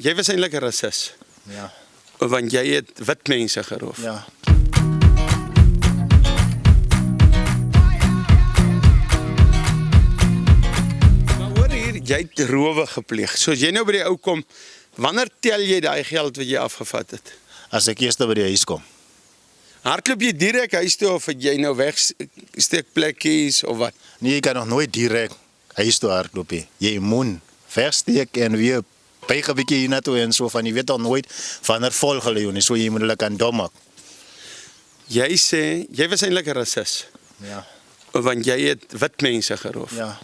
jy was eintlik 'n rasis, Ja, want jy het wit mense geroof. ja. Maar hoor hier, jy het rowe gepleeg. So as jy nou by die ou kom, wanneer tel jy daai geld wat jy afgevat het? As ek eers by die huis kom. Hardloop jy direk huis toe of het jy nou wegsteekplekkies of wat? Nee, jy kan nog nooit direk huis toe hardloop nie. Jy moet versteek en weer buig 'n bietjie hiernatoe en so van jy weet al nooit wanneer volg hulle jou nie, so jy moet hulle kan dommaak. Jy sê, jy was eintlik 'n rasis, Ja. want jy het wit mense geroof. Ja.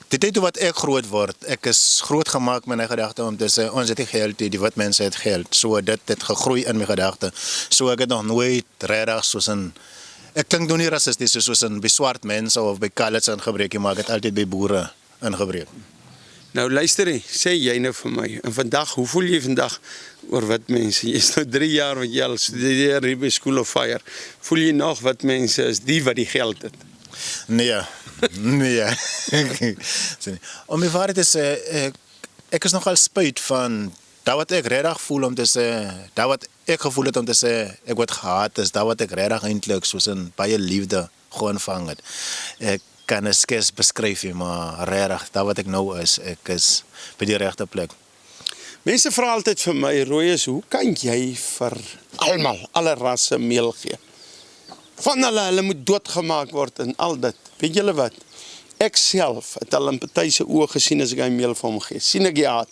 Die tyd toe wat ek groot word, ek is groot gemaak met my gedagte om te sê, ons het nie geld, die wit mense het geld. So dit het gegroei in my gedagte. So ek het nog nooit regtig soos ek klink nou nie rassisties soos by swart mense of by coloureds ingebreek nie, maar ek het altyd by boere ingebreek. Nou luister jy, sê jy nou vir my, en vandag, hoe voel jy vandag oor wit mense? Jy is nou 3 jaar wat jy al studeer hier by School of Fire. Voel jy nog wit mense is die wat die geld het? Nee, nee. Om my waarheid te sê, ek is nogal spyt van dat wat ek regtig voel om te sê, dat wat ek gevoel het om te sê, ek word gehaat is, dat wat ek regtig eintlik soos in baie liefde gewoon vang het. Ek kan het skes beskryf nie, maar regtig, dat wat ek nou is, ek is by die regte plek. Mense vra altyd vir my, Rooies, hoe kan jy vir almal, alle rasse meel gee? Van hulle moet doodgemaak word en al dit. Weet julle wat? Ek self het al in party se oë gesien as ek hy meel vir hom gee. Sien ek die haat.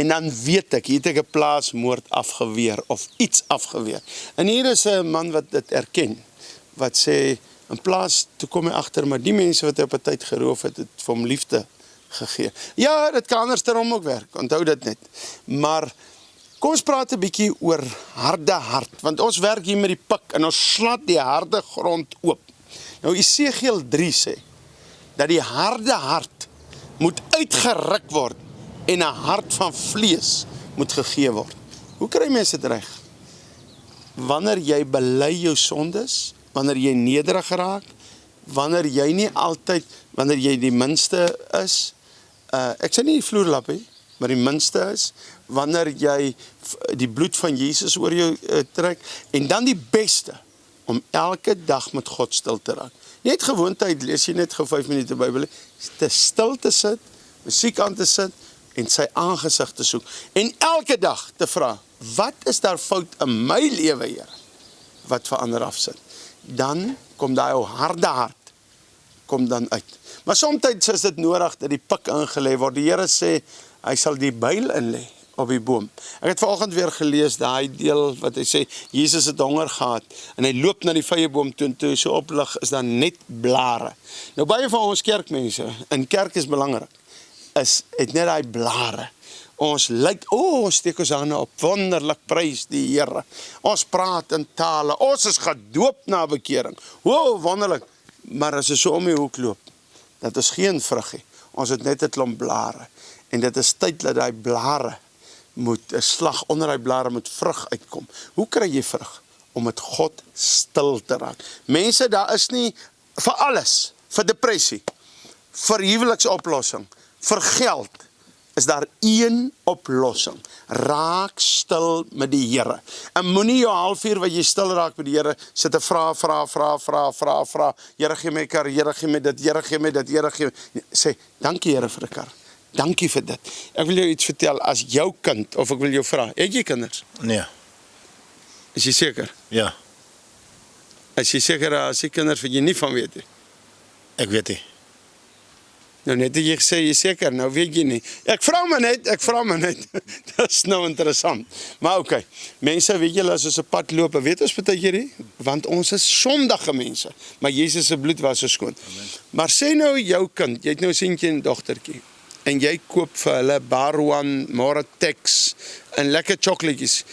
En dan weet ek, hier het ek 'n plaasmoord afgeweer of iets afgeweer. En hier is 'n man wat dit erken, wat sê, in plaas, toe kom hy agter, maar die mense wat hy op 'n tyd geroof het, het vir hom liefde gegee. Ja, dit kan andersom ook werk, onthou dit net. Maar kom ons praat 'n bietjie oor harde hart, want ons werk hier met die pik en ons slat die harde grond oop. Nou Esegiel 3 sê, dat die harde hart moet uitgeruk word en 'n hart van vlees moet gegee word. Hoe kry mense dit reg? Wanneer jy bely jou sondes, wanneer jy nederig raak, wanneer jy nie altyd, wanneer jy die minste is, ek sê nie die vloerlap nie, maar die minste is, wanneer jy die bloed van Jesus oor jou trek, en dan die beste, om elke dag met God stil te raak. Net gewoontheid, lees jy net gou 5 minute Bybel, te stil te sit, musiek aan te sit, en sy aangesig te soek, en elke dag te vra, wat is daar fout in my lewe, Here, wat verander afsit? Dan kom daai ou harde hart, kom dan uit. Maar soms is dit nodig dat die pik ingelê word. Die Here sê, hy sal die byl inlê op die boom. Ek het vanoggend weer gelees, daai deel wat hy sê, Jesus het honger gehad, en hy loop na die vyeboom toe, en toe so oplig, is daar net blare. Nou baie van ons kerkmense, en kerk is belangrik, het net daai blare. Ons lyk, ons steek ons hande op, wonderlik prys die Here. Ons praat in tale, ons is gedoop na bekering. Wonderlik, maar as ons so om die hoek loop, dat is geen vrug nie. Ons het net 'n klomp blare. En dit is tyd dat daai blare moet, 'n slag onder daai blare moet vrug uitkom. Hoe kry jy vrug? Om met God stil te raak. Mense, daar is nie vir alles, vir depressie, vir huweliksoplossing, vir geld, is daar een oplossing. Raak stil met die Here. En moenie jou halfuur wat jy stil raak met die Here, sit te vra. Here gee my kar, Here gee my dit, Here gee my dit, Here gee my. Sê, dankie Here vir 'n kar. Dankie vir dit. Ek wil jou iets vertel, as jou kind, of ek wil jou vra, het jy kinders? Nee, Is jy seker? ja, As jy seker as jy kinders wat jy nie van weet nie. ek weet nie. Nou net het jy gesê, jy seker, nou weet jy nie. Ek vra my net. Dit is nou interessant. Maar oké, mense, weet julle, as ons 'n pad loop, weet ons baie keer nie, want ons is sondige mense, maar Jesus se bloed was so skoon. Maar sê nou jou kind, jy het nou 'n seentjie en dogtertjie, en jy koop vir hulle Barwan, Moratex, en lekker chocolaatjies,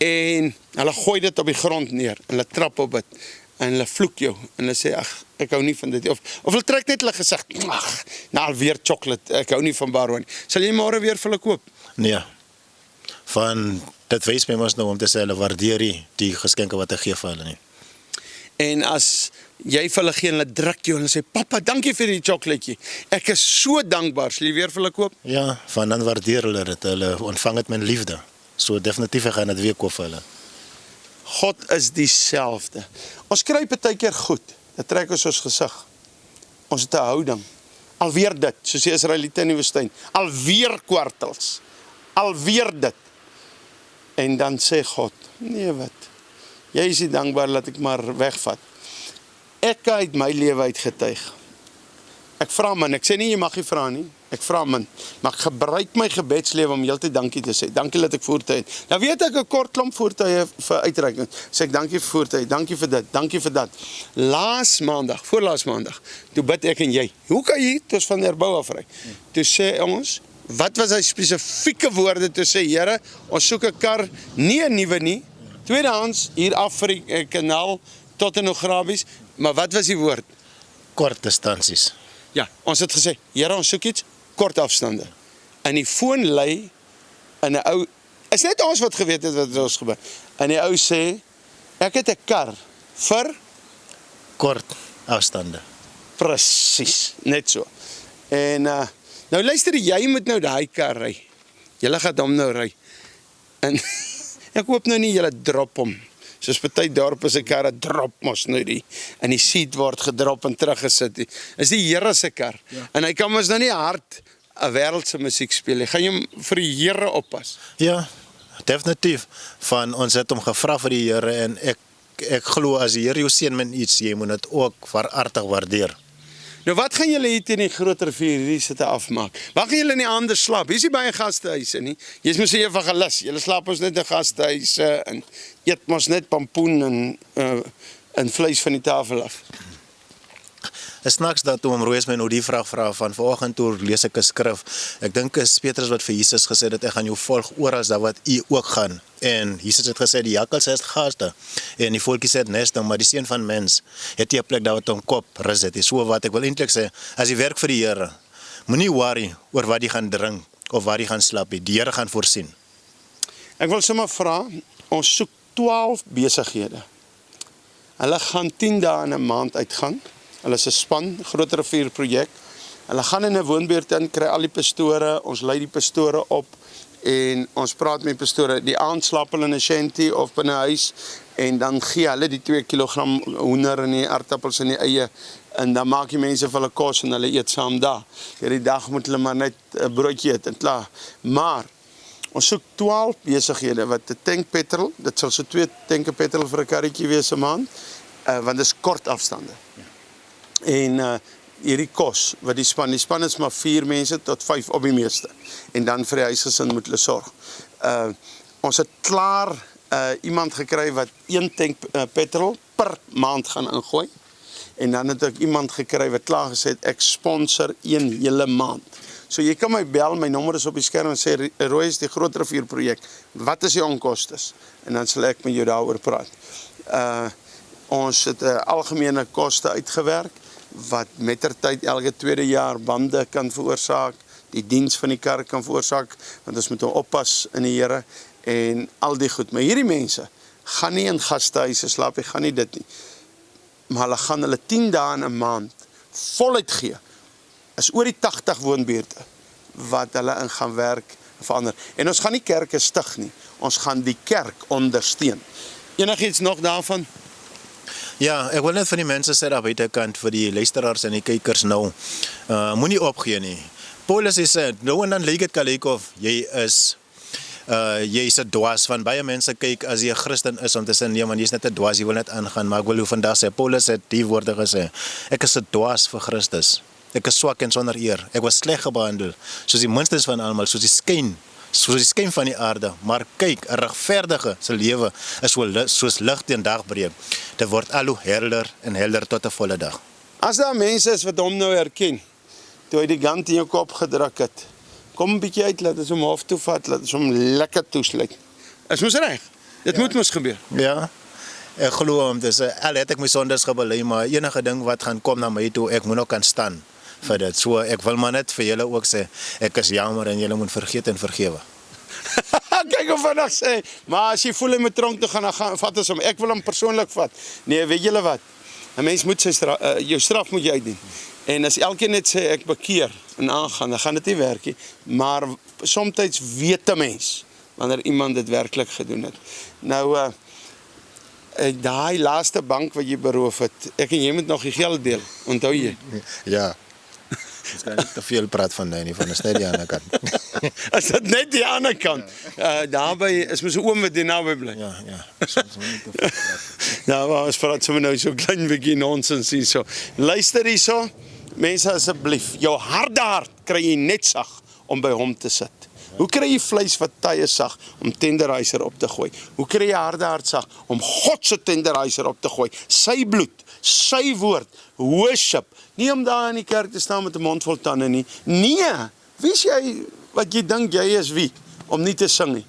en hulle gooi dit op die grond neer, en hulle trap op dit, en hulle vloek jou, en hulle sê, ag, ek hou nie van dit, of hulle trek net hulle gesig, ag, nou alweer chocolate, ek hou nie van Barwan nie. Sal jy môre weer vir hulle koop? Nee, van dit wys my mos nou om te sê, hulle waardeer nie die geskenke wat ek gee vir hulle nie. En as jy vir hulle gee en hulle druk jou en hulle sê, papa, dankie vir die chocolaatjie. Ek is so dankbaar, sal jy weer vir hulle koop? Ja, van dan waardeer hulle dit. Hulle ontvang dit met liefde. So definitief ek gaan dit weer koop vir hulle. God is dieselfde. Ons kry partykeer goed, dit trek ons gesig. Ons het 'n houding. Alweer dit, soos die Israeliete in die woestyn. Alweer kwartels. Alweer dit. En dan sê God, nee wat, jy is nie dankbaar, laat ek maar wegvat. Ek uit my lewe uitgetuig. Ek vra man, ek sê nie jy mag nie vra nie. Ek vra man, maar ek gebruik my gebedslewe om heeltyd dankie te sê. Dankie dat ek voertuie het. Nou weet ek 'n kort klomp voertuie vir uitreiking. Sê ek dankie vir voertuie, dankie vir dit, dankie vir dat. Voorlaas maandag, toe bid ek en jy. Hoe kan jy toe van Herbou afry? Toe sê ons, wat was hy spesifieke woorde toe sê, Here, ons soek 'n kar, nie 'n nuwe nie, tweedehands hier af vir die kanaal tot en Ograbies, maar wat was die woord? Kort distansies. Ja, ons het gesê, Here, ons soek iets kort afstande. En die foon lei in 'n ou, is net ons wat geweet het wat ons gebeur. En die ou sê, ek het 'n kar vir Kort afstande. presies, net so. En nou luister, jy moet nou daai kar ry. Julle gaan hom nou ry. En ek hoop nou nie julle drop hom. Soos party dorpe se karre drop mos nou die. En die seat word gedrop en teruggesit. Is die Here se kar. Ja. En hy kan mos nou nie hard 'n wêreldse musiek speel. Hy gaan hom vir die Here oppas. Ja, definitief. Van ons het hom gevra vir die Here en ek glo as die Here jou seën met iets, jy moet dit ook verartig waardeer. Nou wat gaan julle hier teen die groter rivier hierdie sitte afmaak? Waar gaan julle in die ander slaap? Hier is nie baie gastehuise nie. Jy is mos 'n evangelis. Julle slaap ons net in gastehuise en eet mos net pampoen en vleis van die tafel af. Is snaaks dat oom Roos my nou die vraag vra van vanoggend toe lees ek 'n skrif. Ek dink is Petrus wat vir Jesus gesê het ek gaan jou volg oral daar wat u ook gaan. En Jesus het gesê die jakkals het gaste en die voeltjies het neste, maar die seun van mens het nie 'n plek daar wat hom kop rus het. So wat ek wil eintlik sê, as jy werk vir die Here, moenie worry oor wat jy gaan drink of waar jy gaan slaap nie. Die Here gaan voorsien. Ek wil sommer vra, ons soek 12 besighede. Hulle gaan 10 dae in 'n maand uitgaan. Hulle is 'n span, groter rivier projek. Hulle gaan in 'n woonbuurt in, kry al die pastore, ons lei die pastore op en ons praat met pastore. Die aand slaap hulle in 'n shanty of binne 'n huis en dan gee hulle die 2 kilogram hoender en die aardappels en die eie en dan maak die mense vir hulle kos en hulle eet saam daar. Hierdie dag moet hulle maar net 'n broodjie eet en klaar. Maar ons soek 12 besighede wat 'n tank petrol, dit sal so 2 tanke petrol vir 'n karretjie wees 'n maand, want dit is kort afstande. Ja. En hierdie kos wat die span is maar 4 mense tot 5 op die meeste. En dan vir die huisgesin moet hulle sorg. Ons het klaar iemand gekry wat 1 tank petrol per maand gaan ingooi. En dan het ek iemand gekry wat klaar gesê het ek sponsor 1 hele maand. So jy kan my bel, my nommer is op die skerm en sê Rooi is die groot rivier projek. Wat is die onkostes? En dan sal ek met jou daaroor praat. Ons het 'n algemene koste uitgewerk wat mettertyd elke 2de jaar bande kan veroorsaak, die diens van die kar kan veroorsaak, want ons moet hom oppas in die Here en al die goed. Maar hierdie mense gaan nie in gastehuise slaap, hy gaan nie dit nie. Maar hulle gaan hulle 10 dae in 'n maand voluit gee. Is oor die 80 woonbuurte wat hulle in gaan werk verander. En ons gaan nie kerke stig nie, ons gaan die kerk ondersteun. Enigiets nog daarvan? Ja, ek wil net van die mense sê daar buitekant vir die luisteraars en die kykers nou, moenie opgee nie. Paulus sê, nou en dan lyk dit gelyk of jy is 'n dwaas, van baie mense kyk as jy 'n Christen is om te sê nee man, jy is net 'n dwaas, jy wil net aangaan, maar ek wil jou vandag sê, Paulus het die woorde gesê, ek is 'n dwaas vir Christus, ek is swak en sonder eer, ek was sleg gebehandel, soos die minstens van almal, soos die skyn van die aarde, maar kyk, 'n regverdige se lewe is soos lig teen dagbreek. Dit word al hoe helder tot 'n volle dag. As daar mense is wat hom nou herken, toe hy die gant in jou kop gedruk het, kom 'n bietjie uit, laat ons hom hof toe vat, laat ons hom lekker toesluit. Is mos reg? Dit moet mos gebeur. Ja, ek glo om te sê, al het ek my sondes gebely, maar enige ding wat gaan kom na my toe, ek moet ook kan staan vir dit. So ek wil maar net vir julle ook sê, ek is jammer en julle moet vergeet en vergewe. kyk of vandag sê, maar as jy voel hy moet tronk toe gaan, dan vat ons hom. Ek wil hom persoonlik vat. Nee, weet julle wat? 'n Mens moet jou straf moet jy uitdien. En as elkeen net sê ek bekeer en aangaan, dan gaan dit nie werk nie. Maar soms weet 'n mens wanneer iemand dit werklik gedoen het. Nou daai laaste bank wat jy beroof het, ek en jy moet nog die geld deel. Onthou jy? Ja. Ons kan niet te veel praat van die, van de die andere kant. As dit net die ander kant. Daarby is mens 'n oom wat die naby bly. Ja. Soms moet niet te veel praten. Nou, maar ons praat sommer nou so klein bietjie nonsens hier so. Luister hierso, mense asseblief, jou harde hart kry jy net sag om by hom te sit. Hoe kry jy vleis wat tye sag om tenderizer op te gooi? Hoe kry jy harde hart sag om God se tenderizer op te gooi? Sy bloed, sy woord, worship. Nie om daar in die kerk te staan met 'n mond vol tande nie. Nee, wie is jy wat jy dink jy is wie om nie te sing nie?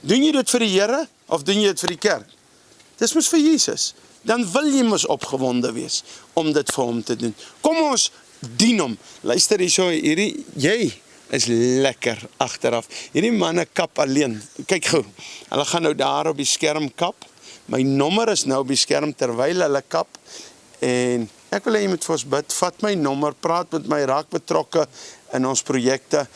Doen jy dit vir die Here of doen jy dit vir die kerk? Dis mos vir Jesus. Dan wil jy mos opgewonde wees om dit vir hom te doen. Kom ons dien hom. Luister hierso, hierdie jy is lekker agteraf. Hierdie manne kap alleen. Kyk gou. Hulle gaan nou daar op die skerm kap. My nommer is nou op die skerm terwyl hulle kap. En ek wil hê jy moet vir ons bid. Vat my nommer, praat met my, raak betrokke in ons projekte.